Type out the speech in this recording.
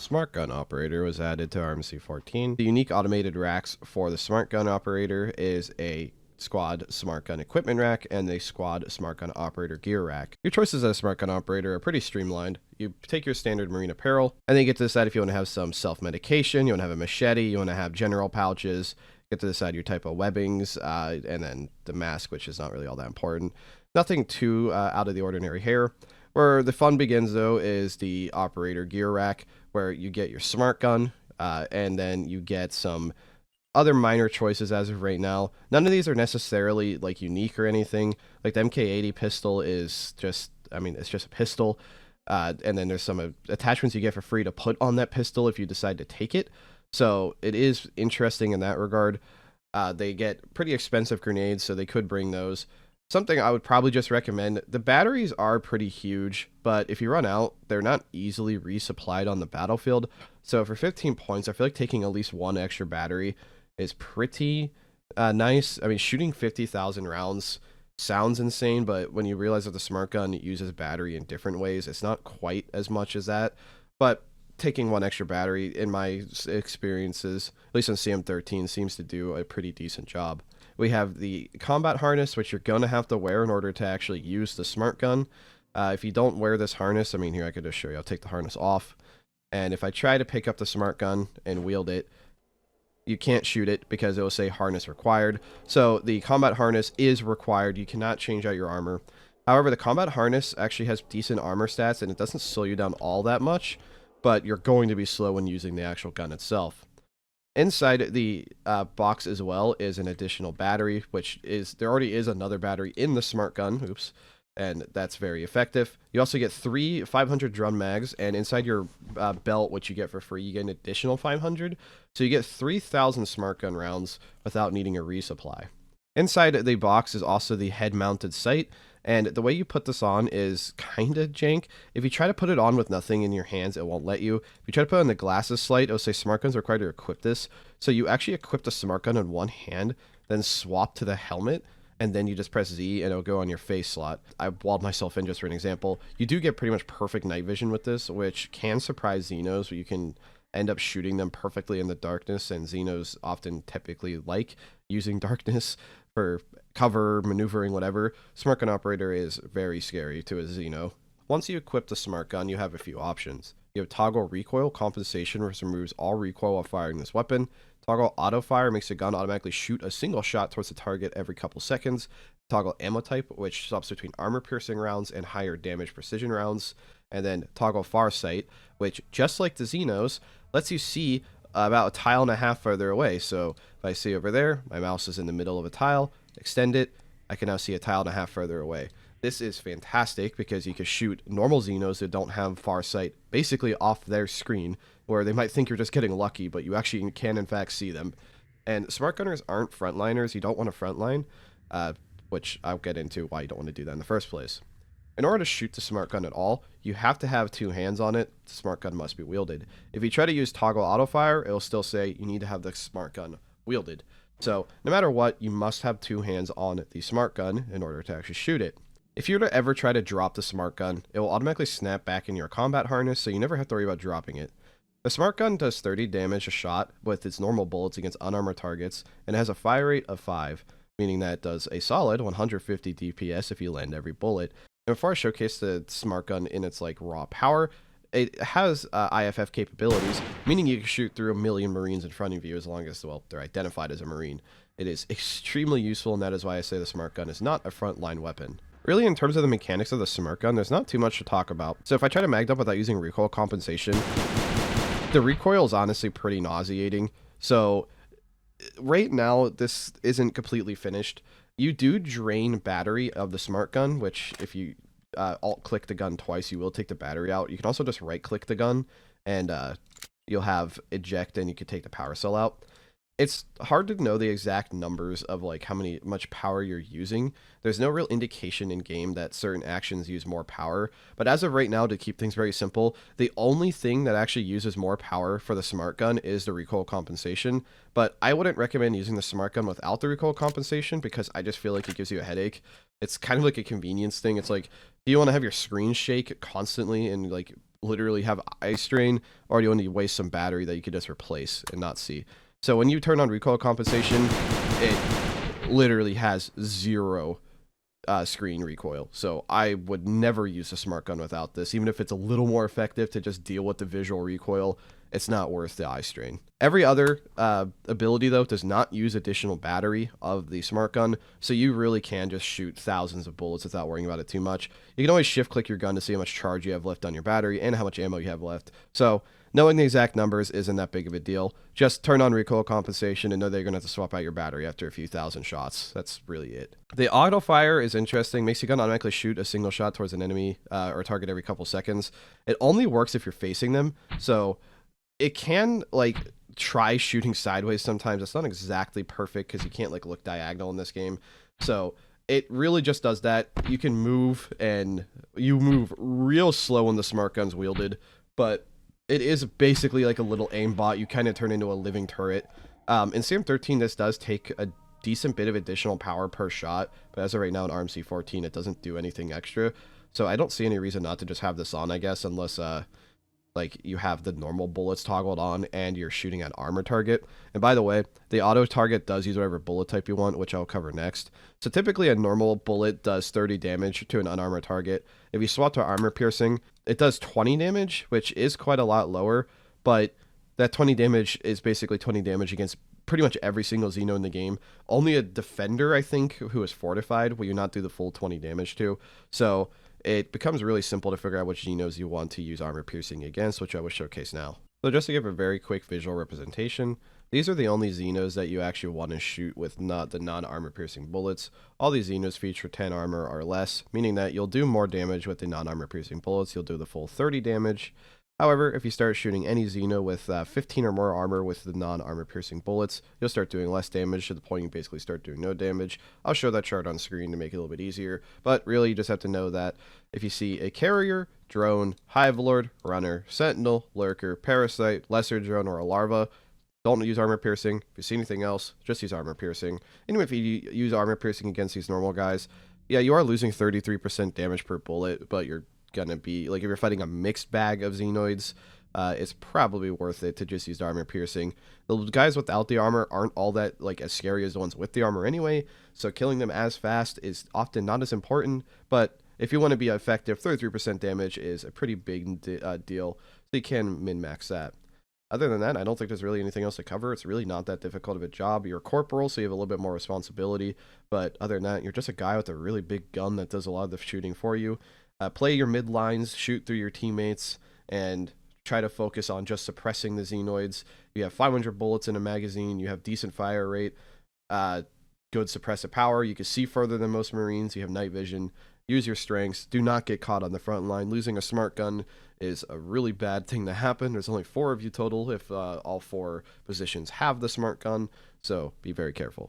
Smart Gun Operator was added to RMC14. The unique automated racks for the Smart Gun Operator is a Squad Smart Gun Equipment Rack and a Squad Smart Gun Operator Gear Rack. Your choices as a Smart Gun Operator are pretty streamlined. You take your standard marine apparel, and then you get to decide if you want to have some self-medication, you want to have a machete, you want to have general pouches, get to decide your type of webbings, and then the mask, which is not really all that important. Nothing too out of the ordinary here. Where the fun begins, though, is the Operator Gear Rack, where you get your Smart Gun, and then you get some other minor choices as of right now. None of these are necessarily like unique or anything. Like the MK80 pistol is just, I mean, it's just a pistol. And then there's some attachments you get for free to put on that pistol if you decide to take it. So it is interesting in that regard. They get pretty expensive grenades, so they could bring those. Something I would probably just recommend, the batteries are pretty huge, but if you run out, they're not easily resupplied on the battlefield. So for 15 points, I feel like taking at least one extra battery is pretty nice. I mean, shooting 50,000 rounds sounds insane, but when you realize that the Smart Gun uses battery in different ways, it's not quite as much as that. But taking one extra battery, in my experiences, at least on CM13, seems to do a pretty decent job. We have the combat harness, which you're going to have to wear in order to actually use the Smart Gun. If you don't wear this harness, I mean, here I could just show you. I'll take the harness off. And if I try to pick up the Smart Gun and wield it, you can't shoot it because it will say harness required. So the combat harness is required. You cannot change out your armor. However, the combat harness actually has decent armor stats, and it doesn't slow you down all that much, but you're going to be slow when using the actual gun itself. Inside the box as well is an additional battery, which is, there already is another battery in the Smart Gun, oops, and that's very effective. You also get 3 500 drum mags, and inside your belt, which you get for free, you get an additional 500. So you get 3,000 Smart Gun rounds without needing a resupply. Inside the box is also the head-mounted sight, and the way you put this on is kind of jank. If you try to put it on with nothing in your hands, it won't let you. If you try to put on the glasses slide, it'll say Smart Gun's required to equip this. So you actually equip the Smart Gun in one hand, then swap to the helmet, and then you just press Z and it'll go on your face slot. I walled myself in just for an example. You do get pretty much perfect night vision with this, which can surprise Xenos, where you can end up shooting them perfectly in the darkness, and Xenos often typically like using darkness for cover, maneuvering, whatever. Smart Gun Operator is very scary to a Xeno. Once you equip the Smart Gun, you have a few options. You have Toggle Recoil Compensation, which removes all recoil while firing this weapon. Toggle Auto Fire makes the gun automatically shoot a single shot towards the target every couple seconds. Toggle Ammo Type, which swaps between armor-piercing rounds and higher damage precision rounds. And then Toggle Far Sight, which, just like the Xenos, lets you see about a tile and a half further away. So if I see over there, my mouse is in the middle of a tile, extend it, I can now see a tile and a half further away. This is fantastic because you can shoot normal Xenos that don't have far sight basically off their screen, where they might think you're just getting lucky, but you actually can in fact see them. And Smart Gunners aren't frontliners. You don't want to frontline, which I'll get into why you don't want to do that in the first place. In order to shoot the Smart Gun at all, you have to have 2 hands on it. The Smart Gun must be wielded. If you try to use Toggle Auto Fire, it'll still say you need to have the Smart Gun wielded. So no matter what, you must have 2 hands on the Smart Gun in order to actually shoot it. If you were to ever try to drop the Smart Gun, it will automatically snap back in your combat harness, so you never have to worry about dropping it. The Smart Gun does 30 damage a shot with its normal bullets against unarmored targets, and it has a fire rate of 5, meaning that it does a solid 150 DPS if you land every bullet. And before I showcase the Smart Gun in its like raw power, it has IFF capabilities, meaning you can shoot through 1 million Marines in front of you as long as, well, they're identified as a Marine. It is extremely useful, and that is why I say the Smart Gun is not a frontline weapon. Really, in terms of the mechanics of the Smart Gun, there's not too much to talk about. So if I try to mag up without using recoil compensation, the recoil is honestly pretty nauseating. So right now, this isn't completely finished. You do drain battery of the Smart Gun, which if you alt-click the gun twice, you will take the battery out. You can also just right-click the gun, and you'll have eject, and you can take the power cell out. It's hard to know the exact numbers of like how much power you're using. There's no real indication in game that certain actions use more power, but as of right now, to keep things very simple, the only thing that actually uses more power for the Smart Gun is the recoil compensation. But I wouldn't recommend using the Smart Gun without the recoil compensation because I just feel like it gives you a headache. It's kind of like a convenience thing. It's like, do you want to have your screen shake constantly and like literally have eye strain, or do you want to waste some battery that you could just replace and not see? So when you turn on recoil compensation, it literally has zero screen recoil. So I would never use a smart gun without this. Even if it's a little more effective to just deal with the visual recoil, it's not worth the eye strain. Every other ability, though, does not use additional battery of the smart gun, so you really can just shoot thousands of bullets without worrying about it too much. You can always shift click your gun to see how much charge you have left on your battery and how much ammo you have left. So knowing the exact numbers isn't that big of a deal. Just turn on recoil compensation and know that you're going to have to swap out your battery after a few thousand shots. That's really it. The auto fire is interesting. Makes your gun automatically shoot a single shot towards an enemy or target every couple seconds. It only works if you're facing them, so it can like try shooting sideways sometimes. It's not exactly perfect because you can't like look diagonal in this game. So it really just does that. You can move, and you move real slow when the smart gun's wielded, but it is basically like a little aimbot. You kind of turn into a living turret. In CM13, this does take a decent bit of additional power per shot, but as of right now in RMC14, it doesn't do anything extra. So I don't see any reason not to just have this on, I guess, unless like you have the normal bullets toggled on and you're shooting at armor target. And by the way, the auto target does use whatever bullet type you want, which I'll cover next. So typically a normal bullet does 30 damage to an unarmored target. If you swap to armor piercing, it does 20 damage, which is quite a lot lower, but that 20 damage is basically 20 damage against pretty much every single Xeno in the game. Only a defender, I think, who is fortified will you not do the full 20 damage to. So it becomes really simple to figure out which Xenos you want to use armor piercing against, which I will showcase now. So just to give a very quick visual representation, these are the only Xenos that you actually want to shoot with not the non-armor piercing bullets. All these Xenos feature 10 armor or less, meaning that you'll do more damage with the non-armor piercing bullets. You'll do the full 30 damage. However, if you start shooting any Xeno with 15 or more armor with the non-armor piercing bullets, you'll start doing less damage to the point you basically start doing no damage. I'll show that chart on screen to make it a little bit easier, but really you just have to know that if you see a carrier, drone, hive lord, runner, sentinel, lurker, parasite, lesser drone, or a larva, don't use armor piercing. If you see anything else, just use armor piercing. Anyway, if you use armor piercing against these normal guys, yeah, you are losing 33% damage per bullet, but you're gonna be like, if you're fighting a mixed bag of xenoids, it's probably worth it to just use armor piercing. The guys without the armor aren't all that like as scary as the ones with the armor anyway, so killing them as fast is often not as important. But if you want to be effective, 33% damage is a pretty big deal, so you can min-max that. Other than that, I don't think there's really anything else to cover. It's really not that difficult of a job. You're a corporal, so you have a little bit more responsibility, but other than that, you're just a guy with a really big gun that does a lot of the shooting for you. Play your mid lines, shoot through your teammates, and try to focus on just suppressing the xenoids. You have 500 bullets in a magazine, you have decent fire rate, good suppressive power, you can see further than most Marines, you have night vision. Use your strengths, do not get caught on the front line. Losing a smart gun is a really bad thing to happen. There's only 4 of you total if all 4 positions have the smart gun, so be very careful.